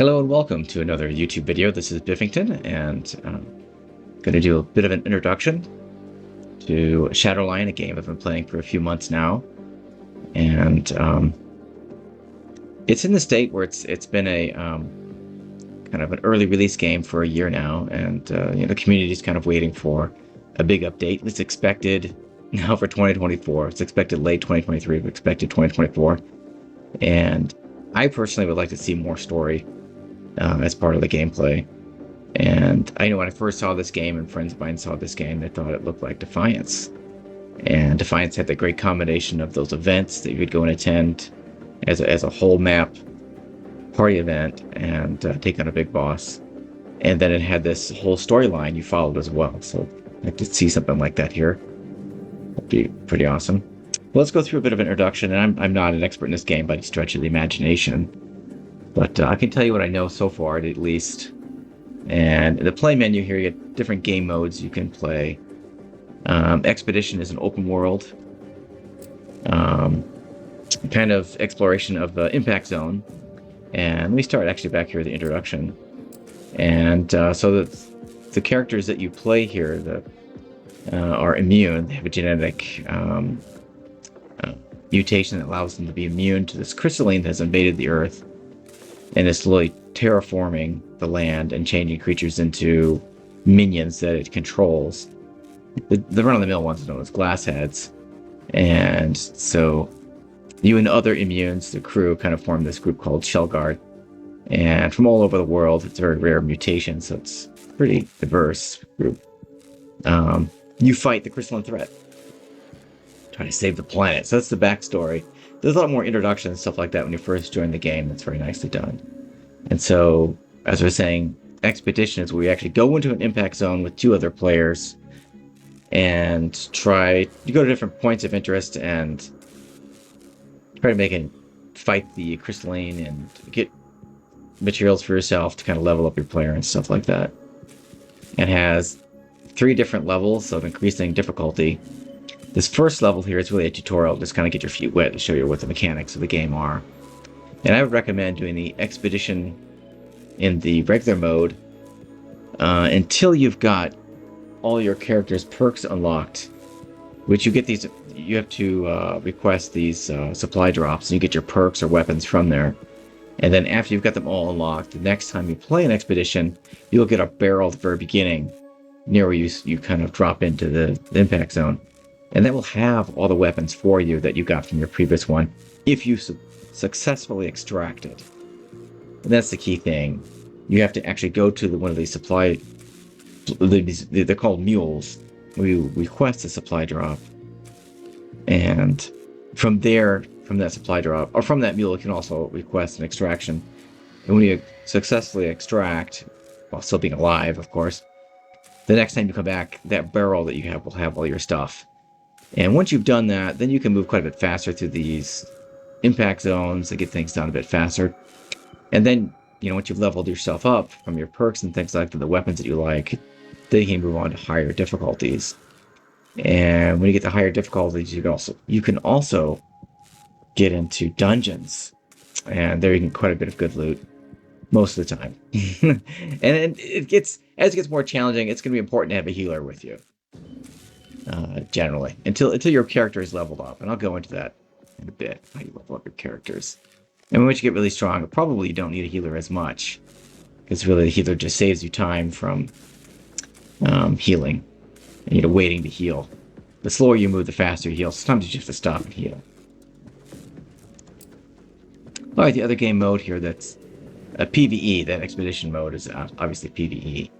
Hello and welcome to another YouTube video. This is Bifington, and I'm going to do a bit of an introduction to Shatterline, a game I've been playing for a few months now. And it's in the state where it's been a kind of an early release game for a year now, and the community's kind of waiting for a big update. It's expected now for 2024. It's expected late 2023, but expected 2024. And I personally would like to see more story as part of the gameplay. And I know when I first saw this game and friends of mine saw this game, they thought it looked like Defiance. And Defiance had the great combination of those events that you could go and attend as a whole map party event and take on a big boss. And then it had this whole storyline you followed as well. So I'd like to see something like that here. That'd be pretty awesome. Well, let's go through a bit of an introduction. And I'm not an expert in this game by any stretch of the imagination. But I can tell you what I know so far, at least. And in the play menu here, you get different game modes you can play. Expedition is an open world kind of exploration of the impact zone. And let me start actually back here with the introduction. And so the characters that you play here that are immune, they have a genetic mutation that allows them to be immune to this crystalline that has invaded the Earth and is slowly terraforming the land and changing creatures into minions that it controls. The run-of-the-mill ones are known as glass heads. And so you and other immunes, the crew, kind of form this group called Shell Guard. And from all over the world, it's a very rare mutation, so it's a pretty diverse group. You fight the crystalline threat, try to save the planet. So that's the backstory. There's a lot more introduction and stuff like that when you first join the game. That's very nicely done. And so, as I was saying, Expedition is where you actually go into an impact zone with two other players and you go to different points of interest and try to fight the crystalline and get materials for yourself to kind of level up your player and stuff like that. It has 3 different levels of increasing difficulty. This first level here is really a tutorial, just kind of get your feet wet to show you what the mechanics of the game are. And I would recommend doing the Expedition in the regular mode until you've got all your characters' perks unlocked, which you have to request these supply drops, and you get your perks or weapons from there. And then after you've got them all unlocked, the next time you play an Expedition, you'll get a barrel at the very beginning, near where you kind of drop into the impact zone. And that will have all the weapons for you that you got from your previous one, if you successfully extract it. And that's the key thing. You have to actually go to one of these they're called mules, where you request a supply drop. And from that supply drop, or from that mule, you can also request an extraction. And when you successfully extract, while still being alive, of course, the next time you come back, that barrel that you have will have all your stuff. And once you've done that, then you can move quite a bit faster through these impact zones to get things done a bit faster. And then, once you've leveled yourself up from your perks and things like that, the weapons that you like, then you can move on to higher difficulties. And when you get to higher difficulties, you can also get into dungeons. And there you can get quite a bit of good loot most of the time. And as it gets more challenging, it's going to be important to have a healer with you. Generally, until your character is leveled up, and I'll go into that in a bit, how you level up your characters. And once you get really strong, probably you don't need a healer as much, because really the healer just saves you time from healing, and waiting to heal. The slower you move, the faster you heal. Sometimes you just have to stop and heal. All right, the other game mode here that's a PvE. That Expedition mode is obviously PvE.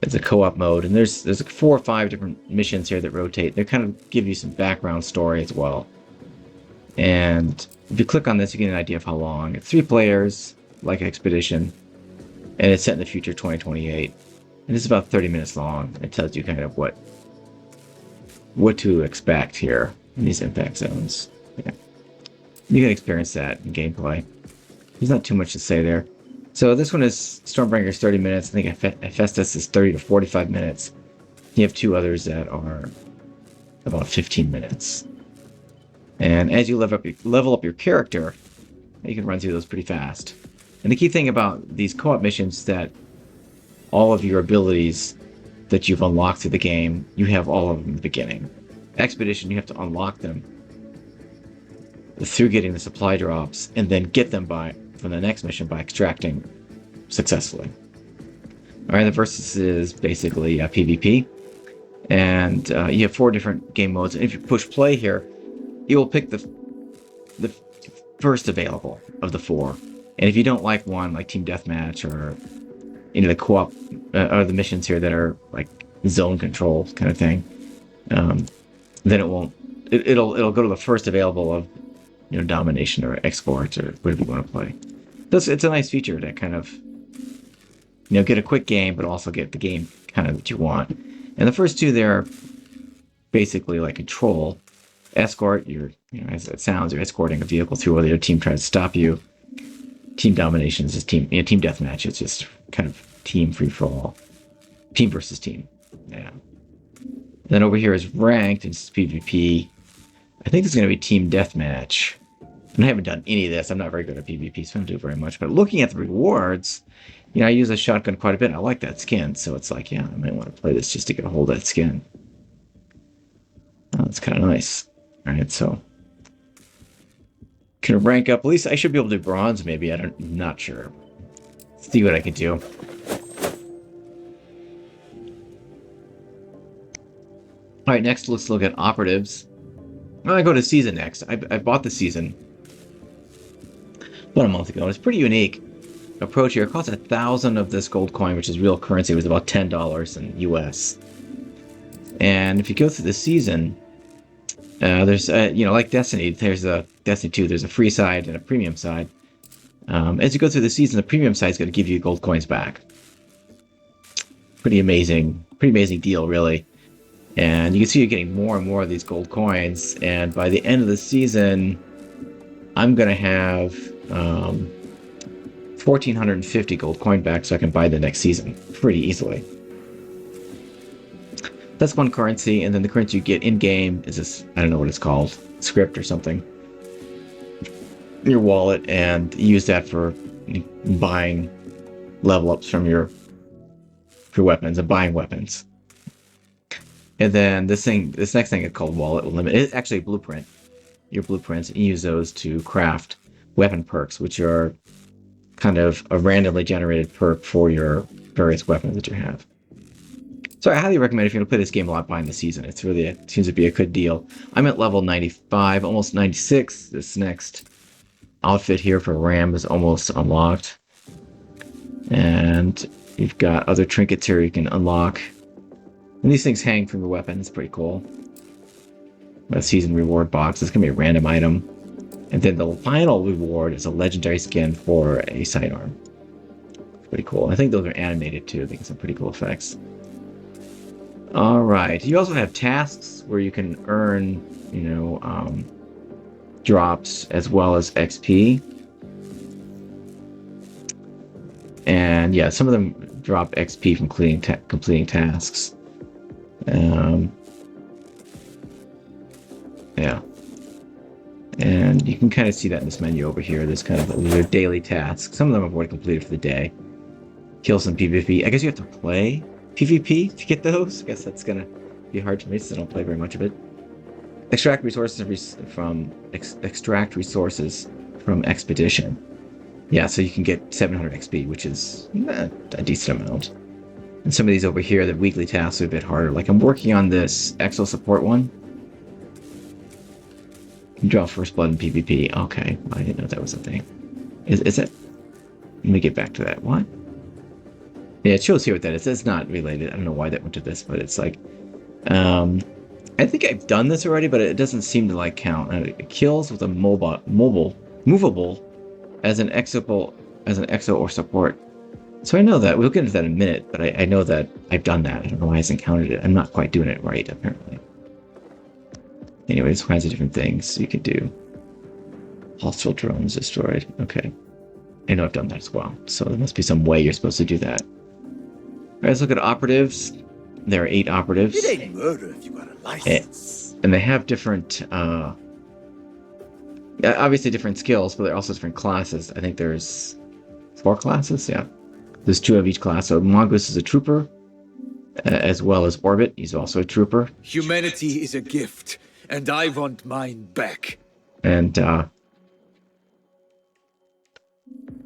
It's a co-op mode, and there's 4 or 5 different missions here that rotate. They kind of give you some background story as well. And if you click on this, you get an idea of how long. It's 3 players, like Expedition, and it's set in the future, 2028. And it's about 30 minutes long. It tells you kind of what to expect here in these impact zones. Yeah. You can experience that in gameplay. There's not too much to say there. So this one is Stormbringer's 30 minutes. I think Hephaestus is 30 to 45 minutes. You have 2 others that are about 15 minutes. And as you level up your character, you can run through those pretty fast. And the key thing about these co-op missions is that all of your abilities that you've unlocked through the game, you have all of them in the beginning. Expedition, you have to unlock them through getting the supply drops, and then get them from the next mission by extracting successfully. Alright, the Versus is basically PvP, and you have 4 different game modes, and if you push play here, you will pick the first available of the 4. And if you don't like one, like Team Deathmatch or the co-op or the missions here that are like zone control kind of thing, then it won't. It'll go to the first available of domination or export or whatever you want to play. It's a nice feature to kind of get a quick game, but also get the game kind of that you want. And the first 2 there are basically like control. Escort, as it sounds, you're escorting a vehicle through while the other team tries to stop you. Team domination is just team deathmatch. It's just kind of team free for all. Team versus team. Yeah. Then over here is ranked, and it's PvP. I think it's going to be team deathmatch. And I haven't done any of this. I'm not very good at PvP, so I don't do very much. But looking at the rewards, I use a shotgun quite a bit. I like that skin, so it's like, yeah, I might want to play this just to get a hold of that skin. Oh, that's kind of nice. All right, so can rank up. At least I should be able to do bronze, maybe. I'm not sure. See what I can do. All right, next let's look at operatives. Well, I go to season next. I bought the season about a month ago. It's pretty unique approach here. It costs 1,000 of this gold coin, which is real currency. It was about $10 in US. And if you go through the season, there's like Destiny. There's a Destiny 2. There's a free side and a premium side. As you go through the season, the premium side is going to give you gold coins back. Pretty amazing deal, really. And you can see you're getting more and more of these gold coins. And by the end of the season, I'm going to have 1,450 gold coin back, so I can buy the next season pretty easily. That's one currency, and then the currency you get in-game is this, I don't know what it's called, script or something. Your wallet, and you use that for buying level ups from your weapons and buying weapons. And then this next thing is called wallet limit. It's actually a blueprint. Your blueprints, and you use those to craft weapon perks, which are kind of a randomly generated perk for your various weapons that you have. So I highly recommend if you're going to play this game a lot buying the season. It seems to be a good deal. I'm at level 95, almost 96. This next outfit here for Ram is almost unlocked. And you've got other trinkets here you can unlock. And these things hang from your weapon. It's pretty cool. A season reward box. It's going to be a random item. And then the final reward is a legendary skin for a sidearm. Pretty cool. I think those are animated too. I think some pretty cool effects. Alright. You also have tasks where you can earn, drops as well as XP. And yeah, some of them drop XP from completing tasks. Yeah. And you can kind of see that in this menu over here. There's kind of your daily tasks. Some of them I've already completed for the day. Kill some PvP. I guess you have to play PvP to get those. I guess that's going to be hard for me since I don't play very much of it. Extract resources from Expedition. Yeah, so you can get 700 XP, which is a decent amount. And some of these over here, the weekly tasks are a bit harder. Like I'm working on this Exo support one. You draw first blood in PvP. Okay, I didn't know that was a thing. Is it? Let me get back to that. What? Yeah, it shows here what that is. It's not related. I don't know why that went to this, but it's like, I think I've done this already, but it doesn't seem to like count. It kills with a movable as an exo or support. So I know that. We'll get into that in a minute, but I know that I've done that. I don't know why I hasn't counted it. I'm not quite doing it right, apparently. Anyway, there's all kinds of different things you can do. Hostile drones destroyed. Okay. I know I've done that as well. So there must be some way you're supposed to do that. All right, let's look at operatives. There are 8 operatives. It ain't murder if you got a license. And they have different, obviously different skills, but they're also different classes. I think there's 4 4 classes, yeah. There's 2 of each class. So Mongoose is a trooper, as well as Orbit. He's also a trooper. Humanity is a gift, and I want mine back. And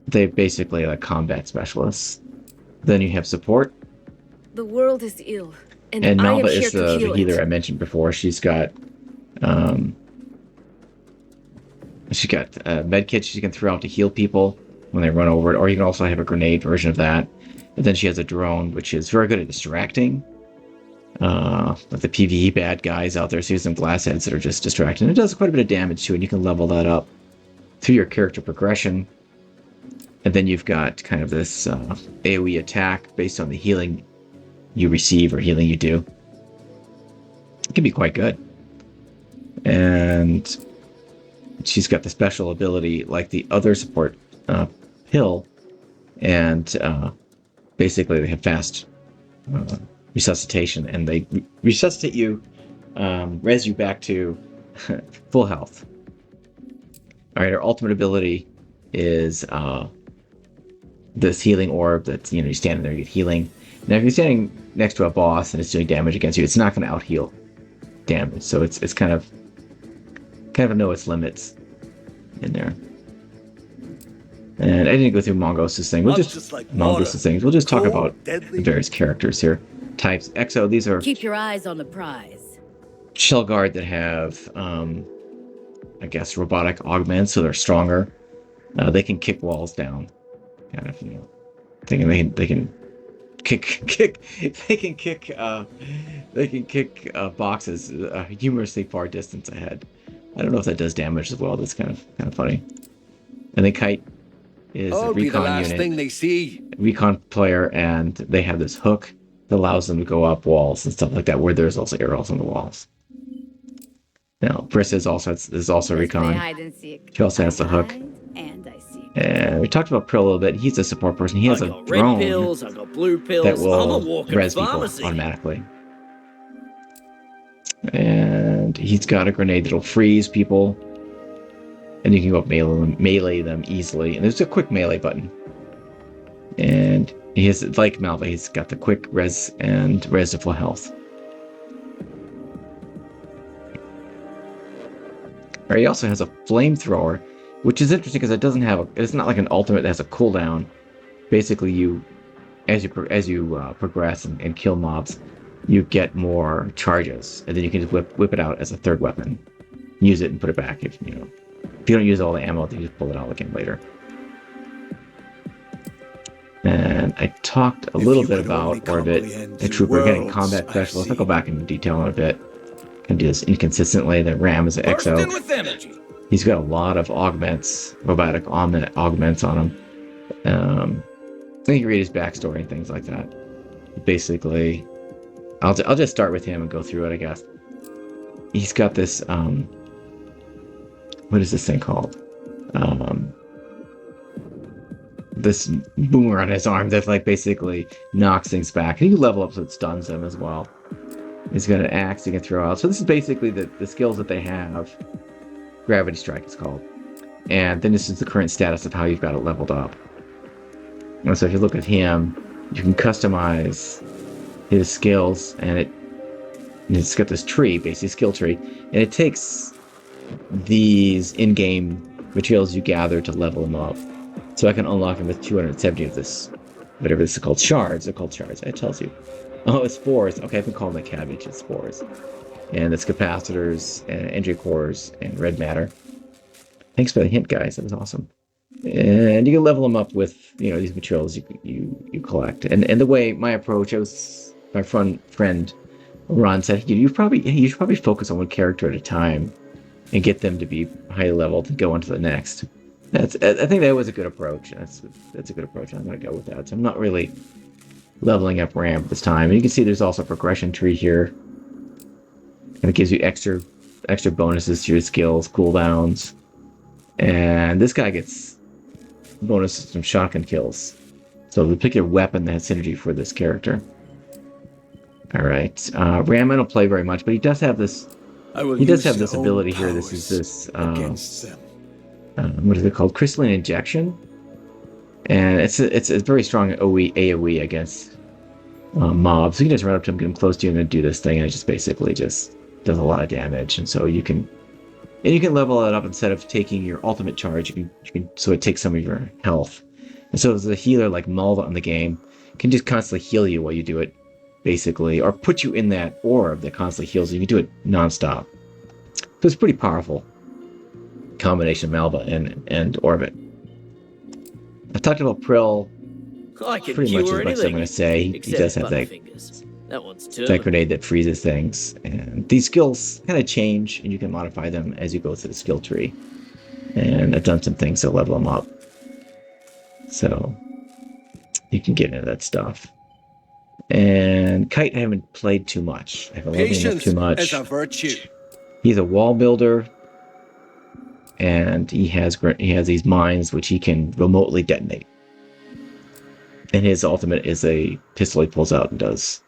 they basically like combat specialists. Then you have support. The world is ill, and And I am Malva here is to the heal healer I it. mentioned before. She's got med kits she can throw out to heal people when they run over it, or you can also have a grenade version of that. And then she has a drone, which is very good at distracting with the PvE bad guys out there. So you have some glass heads that are just distracting. It does quite a bit of damage too, and you can level that up through your character progression. And then you've got kind of this AoE attack based on the healing you receive or healing you do. It can be quite good. And she's got the special ability like the other support pill, and basically they have fast resuscitation, and they resuscitate you, res you back to full health. All right, her ultimate ability is this healing orb that's, you're standing there, you get healing. Now, if you're standing next to a boss and it's doing damage against you, it's not going to out-heal damage. So it's kind of know its limits in there. And I didn't go through Mongoose's thing. We'll just like Mongoose's things. We'll just talk Cold, about deadly. the various characters here. Types. Exo, these are Keep your eyes on the prize. shell guard that have, I guess, robotic augments, so they're stronger. They can kick walls down, kind of, thinking they can kick boxes a humorously far distance ahead. I don't know if that does damage as well. That's kind of funny. And then Kite is a Be the recon last unit, thing they see. recon player, and they have this hook that allows them to go up walls and stuff like that, where there's also arrows on the walls. Now, Briss is also recon. She also has the hook. And I see. And we talked about Prill a little bit. He's a support person. He has I a got drone red pills, I got blue pills. that I'm a will walking res people pharmacy. automatically. And he's got a grenade that'll freeze people. And you can go up melee them easily. And there's a quick melee button. And he has, like Malva, he's got the quick res and res to full health. He also has a flamethrower, which is interesting because it doesn't have it's not like an ultimate that has a cooldown. Basically, as you progress and kill mobs, you get more charges, and then you can just whip it out as a third weapon, use it and put it back if you don't use all the ammo, then you just pull it out again later. And I talked a little bit about Orbit, a trooper getting combat specialist. I'll go back into detail in a bit. Can do this inconsistently. The Ram is an XO. He's got a lot of augments, robotic augments on him. I think you read his backstory and things like that. Basically, I'll just start with him and go through it, I guess. He's got this, what is this thing called? This boomer on his arm that like basically knocks things back. And you level up so it stuns them as well. He's got an axe he can throw out. So this is basically the skills that they have. Gravity Strike is called. And then this is the current status of how you've got it leveled up. And so if you look at him, you can customize his skills, and it's got this tree, basically skill tree, and it takes these in-game materials you gather to level him up. So I can unlock him with 270 of this, whatever this is called, shards. They're called shards. It tells you. Oh, it's spores. Okay, I've been calling them cabbage. It's spores. And it's capacitors, and energy cores, and red matter. Thanks for the hint, guys. That was awesome. And you can level them up with these materials you collect. And the way my approach, my friend Ron said, you should probably focus on one character at a time and get them to be highly leveled and go on to the next. I think that was a good approach. That's a good approach. I'm going to go with that. So I'm not really leveling up Ram this time. And you can see there's also a progression tree here. And it gives you extra bonuses to your skills, cooldowns. And this guy gets bonuses from shotgun kills. So the particular weapon that has synergy for this character. Alright. Ram I don't play very much, but he does have this ability here. This is this against them. what is it called? Crystalline injection. And it's a very strong AoE against mobs. So you can just run up to them, get them close to you, and then do this thing, and it just basically just does a lot of damage. And so you can level it up instead of taking your ultimate charge. So it takes some of your health. And so as a healer like Malva in the game can just constantly heal you while you do it, basically, or put you in that orb that constantly heals you. You can do it nonstop. So it's pretty powerful combination of Malva and Orbit. I've talked about Prill I can pretty much as cure much as I'm anything. going to say. He Except does have that Butterfingers. That one's too. that grenade that freezes things. And these skills kind of change, and you can modify them as you go through the skill tree. And I've done some things to level them up. So you can get into that stuff. And Kite I haven't played too much. I haven't leveled him up Patience too much. is a virtue. He's a wall builder, and he has these mines which he can remotely detonate. And his ultimate is a pistol he pulls out and does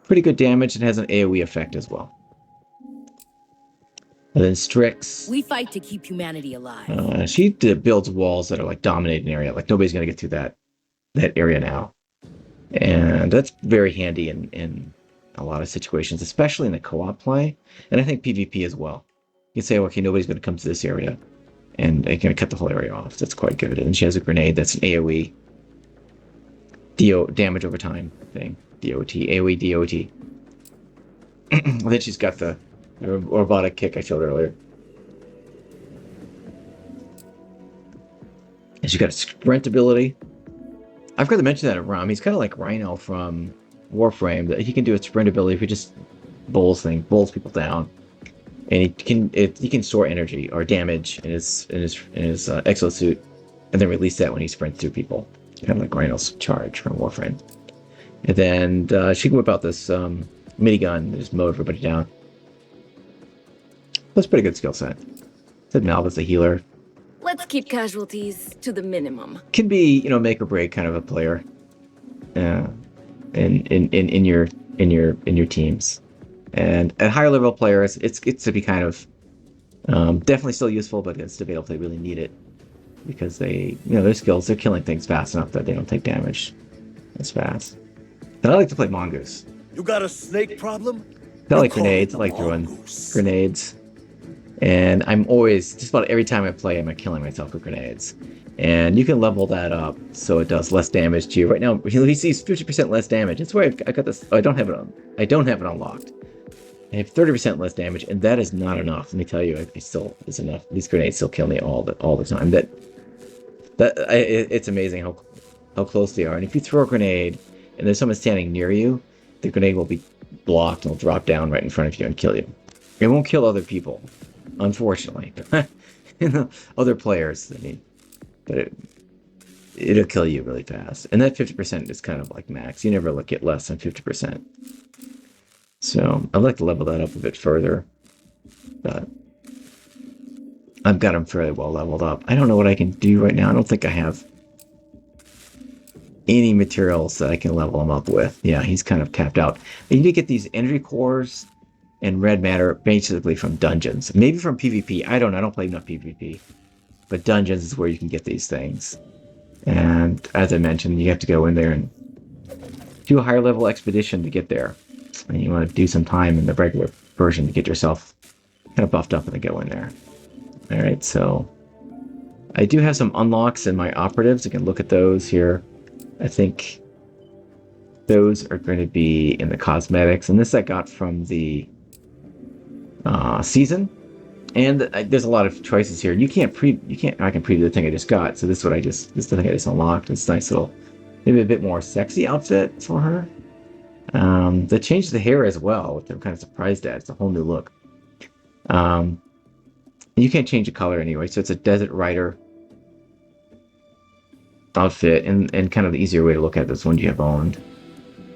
pretty good damage, and has an AoE effect as well. And then Strix. We fight to keep humanity alive. She builds walls that are like dominating an area. Like nobody's gonna get through that area now. And that's very handy in a lot of situations, especially in the co-op play. And I think PvP as well. You can say, okay, nobody's gonna come to this area, and they're gonna cut the whole area off. That's quite good. And she has a grenade that's an AoE. Damage over time thing. DOT. AoE DOT. And then she's got the robotic kick I showed earlier. And she's got a sprint ability. I forgot to mention that at Rom. He's kind of like Rhino from Warframe. That he can do a sprint ability if he just bowls people down, and he can store energy or damage in his exosuit, and then release that when he sprints through people, kind of like Rhino's charge from Warframe. And then she can whip out this minigun and just mow everybody down. That's a pretty good skill set. Said Malva's a healer. Let's keep casualties to the minimum. Can be, make or break kind of a player. In your teams. And at higher level players, it's to be kind of definitely still useful, but it's debatable if they really need it, because they, their skills, they're killing things fast enough that they don't take damage as fast. And I like to play Mongoose. You got a snake problem? I like grenades. I like throwing grenades. And I'm always, just about every time I play, I'm killing myself with grenades. And you can level that up so it does less damage to you. Right now, he sees 50% less damage. That's why I got this. Oh, I don't have it unlocked. I have 30% less damage, and that is not enough. Let me tell you, it still is enough. These grenades still kill me all the time. It's amazing how close they are. And if you throw a grenade and there's someone standing near you, the grenade will be blocked and will drop down right in front of you and kill you. It won't kill other people, unfortunately. Other players, but it'll kill you really fast. And that 50% is kind of like max. You never get less than 50%. So I'd like to level that up a bit further, but I've got them fairly well leveled up. I don't know what I can do right now. I don't think I have any materials that I can level him up with. Yeah, he's kind of tapped out. You need to get these energy cores and red matter basically from dungeons. Maybe from PvP. I don't know. I don't play enough PvP. But dungeons is where you can get these things. And as I mentioned, you have to go in there and do a higher level expedition to get there. And you want to do some time in the regular version to get yourself kind of buffed up and then go in there. Alright, so I do have some unlocks in my operatives. You can look at those here. I think those are going to be in the cosmetics. And this I got from the season. And there's a lot of choices here. I can preview the thing I just got. So this is the thing I just unlocked. It's a nice little, maybe a bit more sexy outfit for her. They changed the hair as well, which I'm kind of surprised at. It's a whole new look. You can't change the color anyway, so it's a Desert Rider outfit, and kind of the easier way to look at this one you have owned.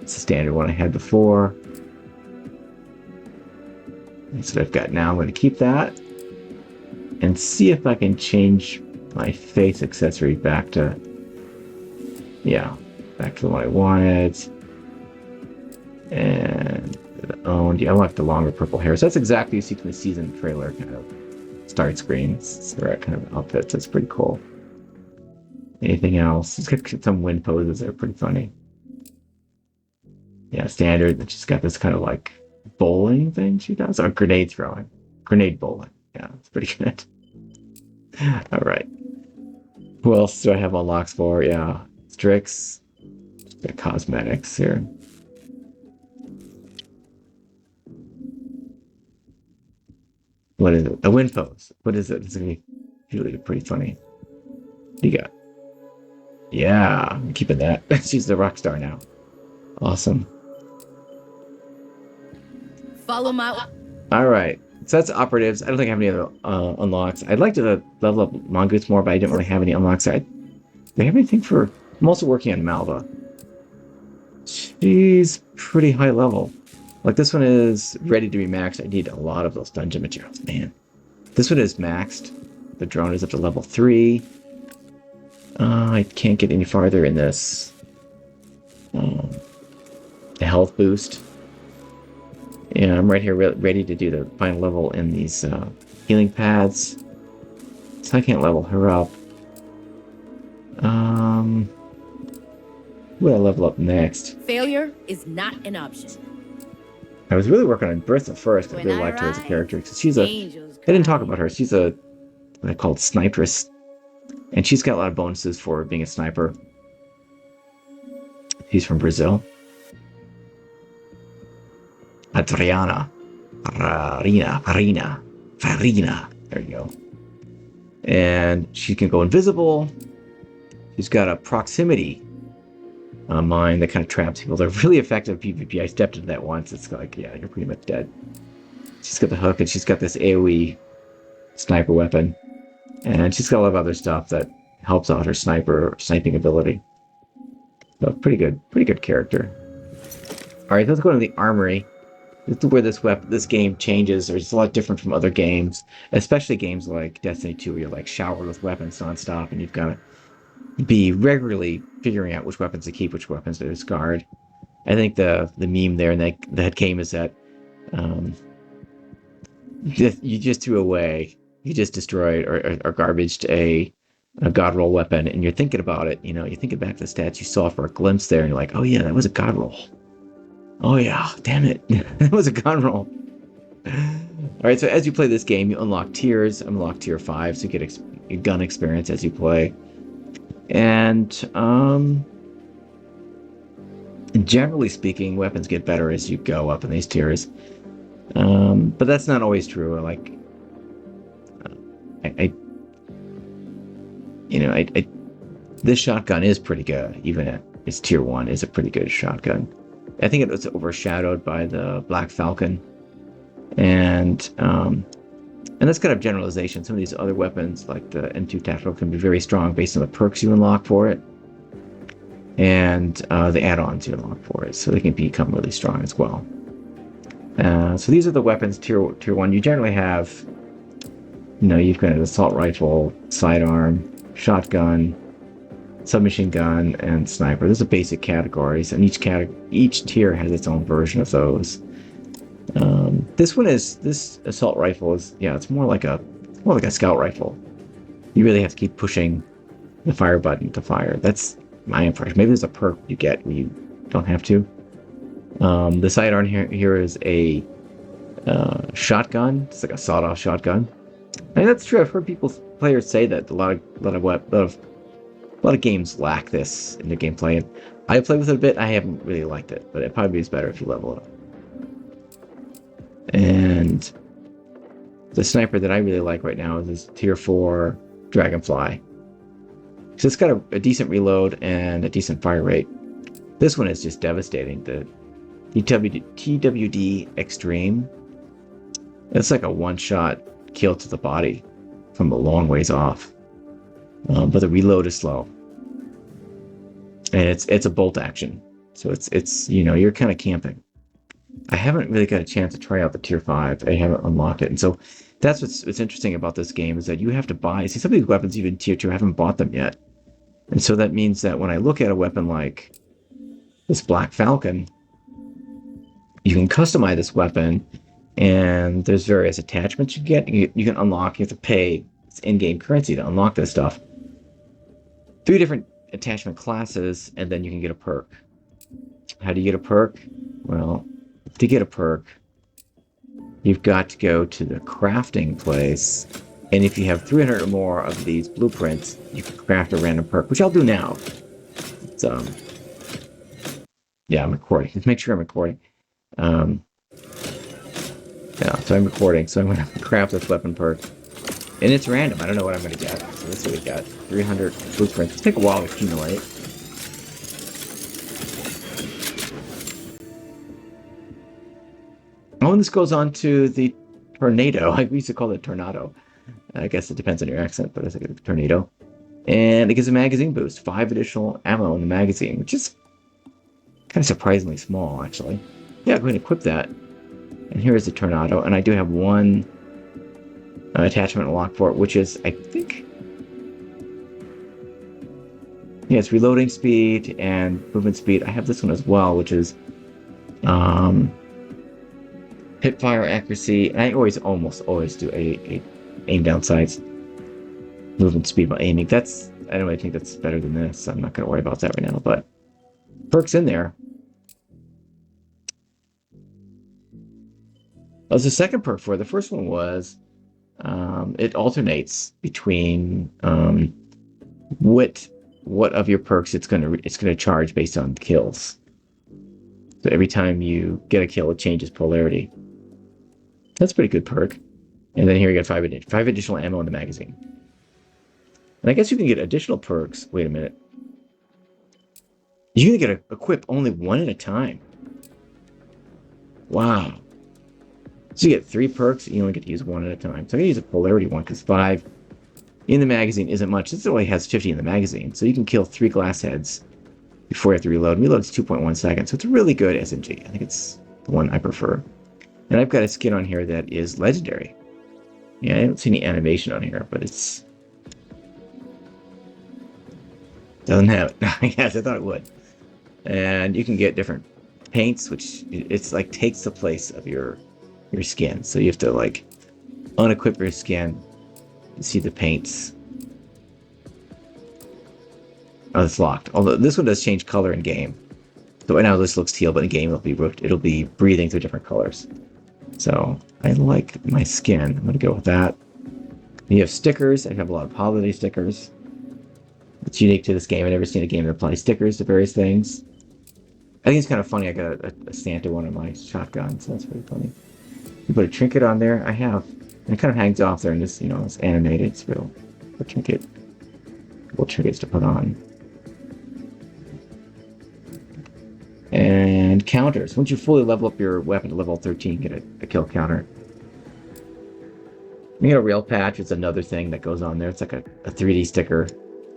It's the standard one I had before. That's what I've got now. I'm going to keep that and see if I can change my face accessory back to the one I wanted. And owned. Yeah, I like the longer purple hair. So that's exactly what you see from the season trailer kind of start screen. It's the right kind of outfit. So it's pretty cool. Anything else? It's got some wind poses that are pretty funny. Yeah, standard. She's got this kind of like bowling thing she does, or grenade throwing, grenade bowling. Yeah, it's pretty good. All right. Who else do I have unlocks for? Yeah, Strix. Got cosmetics here. What is it? A wind pose. What is it? It's gonna be really pretty funny. What do you got? Yeah, I'm keeping that. She's the rock star now. Awesome. Follow my... All right. So that's operatives. I don't think I have any other unlocks. I'd like to level up Mongoose more, but I didn't really have any unlocks. Do they have anything for... I'm also working on Malva. She's pretty high level. Like, this one is ready to be maxed. I need a lot of those dungeon materials, man. This one is maxed. The drone is up to level 3. I can't get any farther in this. The health boost. Yeah, I'm right here ready to do the final level in these healing pads. So I can't level her up. What do I level up next? Failure is not an option. I was really working on Bertha first. I really liked her as a character because she's a... I didn't talk about her. She's a... what I call sniperess. And she's got a lot of bonuses for being a sniper. She's from Brazil. Adriana. Farina. There you go. And she can go invisible. She's got a proximity mine that kind of traps people. They're really effective PvP. I stepped into that once. It's like, yeah, you're pretty much dead. She's got the hook, and she's got this AoE sniper weapon. And she's got a lot of other stuff that helps out her sniping ability. So pretty good character. All right, let's go to the armory. This is where this game changes. It's a lot different from other games, especially games like Destiny 2, where you're like showered with weapons nonstop, and you've got to be regularly figuring out which weapons to keep, which weapons to discard. I think the meme there in that game is that you just threw away, you just destroyed or garbaged a god roll weapon, and you're thinking about it. You know, you're thinking back to the stats you saw for a glimpse there, and you're like, oh yeah, that was a god roll. Oh yeah, damn it, that was a god roll. All right, so as you play this game, you unlock tiers. Unlock tier 5, so you get gun experience as you play. And generally speaking, weapons get better as you go up in these tiers. But that's not always true. Like, this shotgun is pretty good. Even at its tier 1 is a pretty good shotgun. I think it was overshadowed by the Black Falcon, and that's kind of generalization. Some of these other weapons, like the M2 Tactical, can be very strong based on the perks you unlock for it, and the add-ons you unlock for it, so they can become really strong as well. So these are the weapons tier 1. You generally have, you've got an assault rifle, sidearm, shotgun, submachine gun, and sniper. Those are basic categories, and each tier has its own version of those. This assault rifle is, it's more like a scout rifle. You really have to keep pushing the fire button to fire. That's my impression. Maybe there's a perk you get where you don't have to. The sidearm here is a shotgun. It's like a sawed-off shotgun. And that's true. I've heard players say that a lot of games lack this in the gameplay, and I played with it a bit. I haven't really liked it, but it probably is better if you level it up. And the sniper that I really like right now is this tier 4 Dragonfly. So it's got a decent reload and a decent fire rate. This one is just devastating. The TWD Extreme. It's like a one-shot kill to the body from a long ways off. But the reload is slow, and it's a bolt action, so it's you're kind of camping. I haven't really got a chance to try out the tier 5. I haven't unlocked it, and so that's what's interesting about this game is that you have to buy. See, some of these weapons, even tier 2, I haven't bought them yet, and so that means that when I look at a weapon like this Black Falcon, you can customize this weapon, and there's various attachments you get. You can unlock. You have to pay in-game currency to unlock this stuff. 3 different attachment classes, and then you can get a perk. How do you get a perk? Well, to get a perk, you've got to go to the crafting place, and if you have 300 or more of these blueprints, you can craft a random perk, which I'll do now. It's, yeah, I'm recording. Just make sure I'm recording. Yeah, so I'm recording, so I'm going to craft this weapon perk. And it's random. I don't know what I'm going to get. So let's see what we got. 300 blueprints. It'll take a while to accumulate. Oh, and this goes on to the tornado. We used to call it tornado. I guess it depends on your accent, but it's like a tornado. And it gives a magazine boost. 5 additional ammo in the magazine, which is kind of surprisingly small, actually. Yeah, go ahead and equip that. And here is the tornado. And I do have one attachment unlocked for it, which is, I think... Yeah, it's reloading speed and movement speed. I have this one as well, which is... hip fire accuracy. And I almost always do a aim down sights. Movement speed by aiming. I don't really think that's better than this. I'm not going to worry about that right now, but perks in there. There's a second perk for it. The first one was it alternates between what of your perks it's gonna charge based on kills. So every time you get a kill, it changes polarity. That's a pretty good perk. And then here you got 5 additional ammo in the magazine. And I guess you can get additional perks. Wait a minute. You can get equip only 1 at a time. Wow. So you get 3 perks, and you only get to use 1 at a time. So I'm going to use a polarity one, because 5 in the magazine isn't much. This only has 50 in the magazine. So you can kill 3 glass heads before you have to reload. Reload's 2.1 seconds. So it's a really good SMG. I think it's the one I prefer. And I've got a skin on here that is legendary. Yeah, I don't see any animation on here, but it's... Doesn't have it. Yes, I thought it would. And you can get different paints, which it's like takes the place of your skin. So you have to like unequip your skin to see the paints. Oh, it's locked. Although this one does change color in game. So right now this looks teal, but in game it'll be breathing through different colors. So I like my skin. I'm gonna go with that. And you have stickers. I have a lot of holiday stickers. It's unique to this game. I've never seen a game that applies stickers to various things. I think it's kind of funny. I got a Santa one on my shotgun, so that's pretty funny. You put a trinket on there. I have. And it kind of hangs off there, and this, it's animated. It's real. A trinket. Couple trinkets to put on. And counters. Once you fully level up your weapon to level 13, get a kill counter. You get a rail patch. It's another thing that goes on there. It's like a 3D sticker.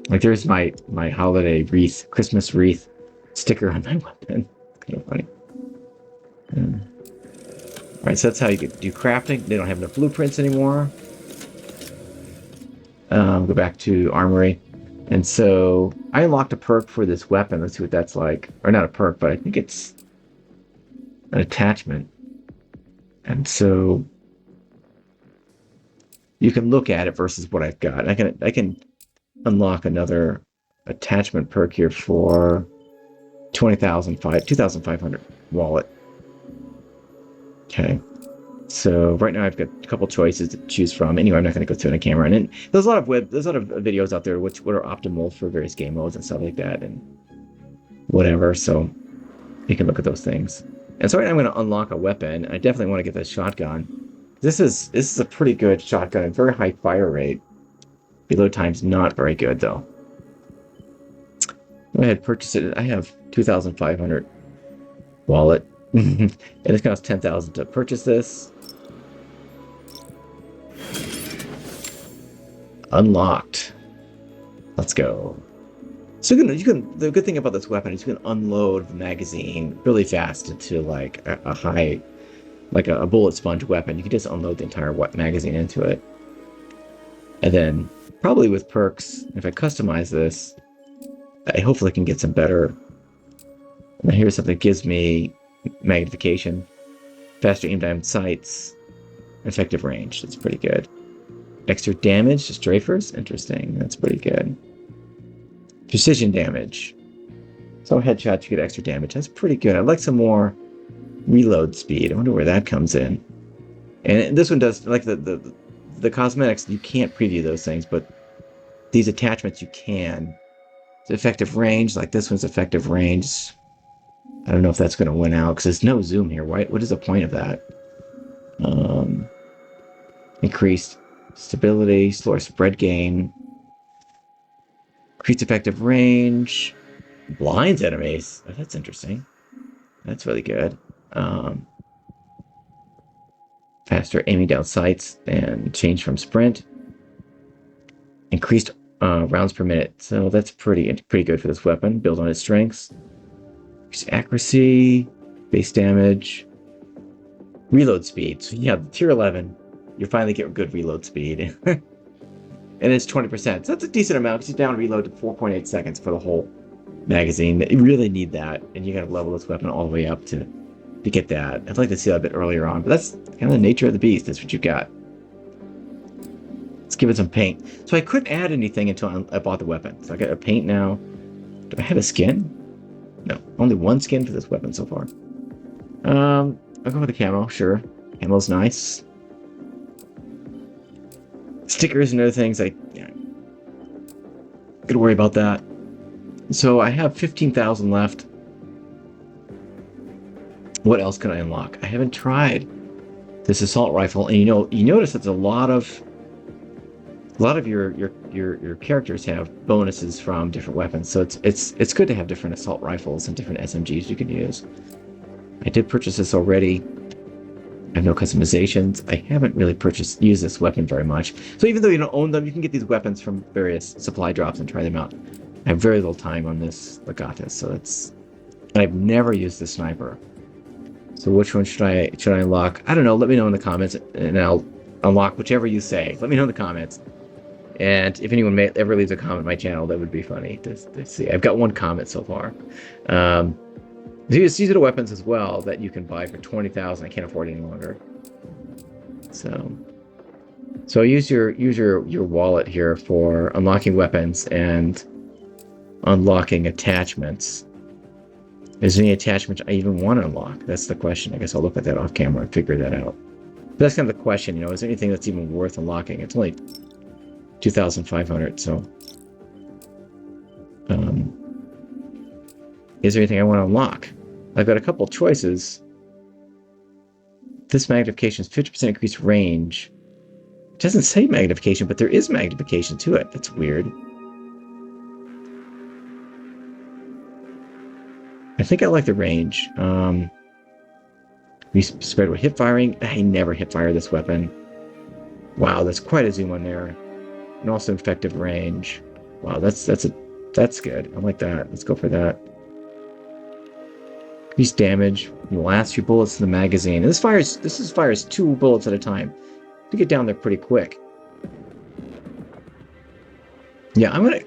Like there's my holiday wreath, Christmas wreath sticker on my weapon. Kind of funny. Alright, so that's how you do crafting. They don't have enough blueprints anymore. Go back to armory. And so I unlocked a perk for this weapon. Let's see what that's like. Or not a perk, but I think it's an attachment. And so you can look at it versus what I've got. I can unlock another attachment perk here for 2,500 wallet. Okay. So right now I've got a couple choices to choose from. Anyway, I'm not going to go through the camera. And there's a lot of videos out there what are optimal for various game modes and stuff like that and whatever. So you can look at those things. And so right now I'm going to unlock a weapon. I definitely want to get this shotgun. This is a pretty good shotgun. Very high fire rate. Reload time's not very good though. Go ahead, purchase it. I have 2,500 wallet. And it costs 10,000 to purchase this. Unlocked. Let's go. So you can. The good thing about this weapon is you can unload the magazine really fast into like a high, like a bullet sponge weapon. You can just unload the entire magazine into it, and then probably with perks, if I customize this, I hopefully can get some better. And here's something that gives me magnification, faster aim down sights, effective range. That's pretty good. Extra damage to strafers. Interesting. That's pretty good. Precision damage. Some headshots you get extra damage. That's pretty good. I'd like some more reload speed. I wonder where that comes in. And this one does, like the cosmetics, you can't preview those things, but these attachments you can. It's effective range, like this one's effective range. I don't know if that's going to win out because there's no zoom here. What is the point of that? Increased stability, slower spread gain, increased effective range, blinds enemies. Oh, that's interesting. That's really good. Faster aiming down sights and change from sprint. Increased rounds per minute. So that's pretty good for this weapon. Build on its strengths. Increased accuracy, base damage, reload speed. So yeah, tier 11, you finally get good reload speed. And it's 20%. So that's a decent amount because you down reload to 4.8 seconds for the whole magazine. You really need that, and you gotta level this weapon all the way up to get that. I'd like to see that a bit earlier on, but that's kind of the nature of the beast. That's what you got. Let's give it some paint. So I couldn't add anything until I bought the weapon. So I got a paint now. Do I have a skin? No, only one skin for this weapon so far. I'll go with the camo, sure. Camo's nice. Stickers and other things, gotta worry about that. So I have 15,000 left. What else can I unlock? I haven't tried this assault rifle, and you notice that a lot of your characters have bonuses from different weapons. So it's good to have different assault rifles and different SMGs you can use. I did purchase this already. I have no customizations. I haven't really used this weapon very much. So even though you don't own them, you can get these weapons from various supply drops and try them out. I have very little time on this Legatus, so and I've never used the sniper. So which one should I unlock? I don't know. Let me know in the comments, and I'll unlock whichever you say. Let me know in the comments. And if anyone ever leaves a comment on my channel, that would be funny to see. I've got one comment so far. These are the weapons as well that you can buy for 20,000. I can't afford any longer. So use your wallet here for unlocking weapons and unlocking attachments. Is there any attachment I even want to unlock? That's the question. I guess I'll look at that off camera and figure that out. But that's kind of the question, is there anything that's even worth unlocking? It's only 2,500, so is there anything I want to unlock? I've got a couple choices. This magnification is 50% increased range. It doesn't say magnification, but there is magnification to it. That's weird. I think I like the range. We spread with hip firing. I never hip fire this weapon. Wow, that's quite a zoom on there. And also effective range. Wow, that's good. I like that. Let's go for that. Increase damage. The last few bullets in the magazine. And this fires 2 bullets at a time. To get down there pretty quick. Yeah, I'm gonna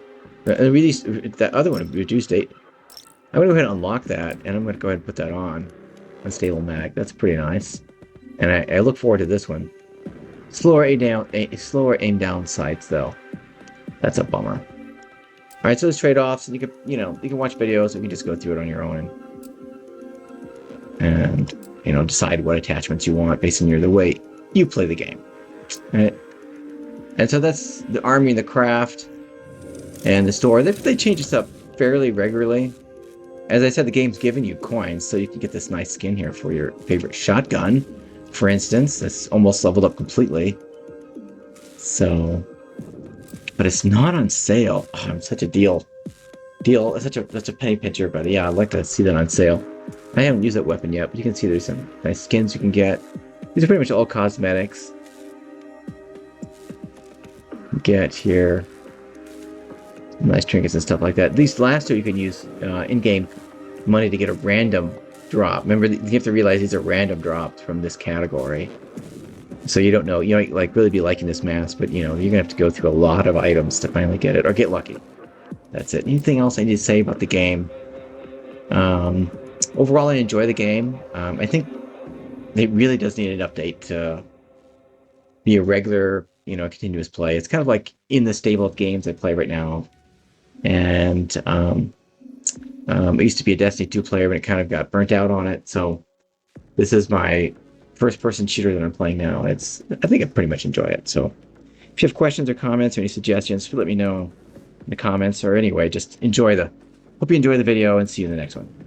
release that other one, reduced date. I'm gonna go ahead and unlock that, and I'm gonna go ahead and put that on. Unstable mag. That's pretty nice. And I look forward to this one. Slower aim down sights though. That's a bummer. All right, so there's trade-offs, and you can watch videos, or you can just go through it on your own and decide what attachments you want based on the way you play the game. All right. And so that's the army, the craft, and the store. They change this up fairly regularly. As I said, the game's giving you coins, so you can get this nice skin here for your favorite shotgun, for instance. That's almost leveled up completely. So, but it's not on sale. Oh, I'm such a deal. It's such a penny pincher, but yeah, I'd like to see that on sale. I haven't used that weapon yet, but you can see there's some nice skins you can get. These are pretty much all cosmetics. Get here. Nice trinkets and stuff like that. These last two you can use in-game money to get a random drop. Remember, you have to realize these are random drops from this category. So you don't know, like really be liking this mask, but you're gonna have to go through a lot of items to finally get it, or get lucky. That's it. Anything else I need to say about the game? Overall, I enjoy the game. I think it really does need an update to be a regular, continuous play. It's kind of like in the stable of games I play right now. And I used to be a Destiny 2 player, but it kind of got burnt out on it. So this is my first-person shooter that I'm playing now. I think I pretty much enjoy it. So if you have questions or comments or any suggestions, let me know in the comments. Or anyway, just hope you enjoy the video and see you in the next one.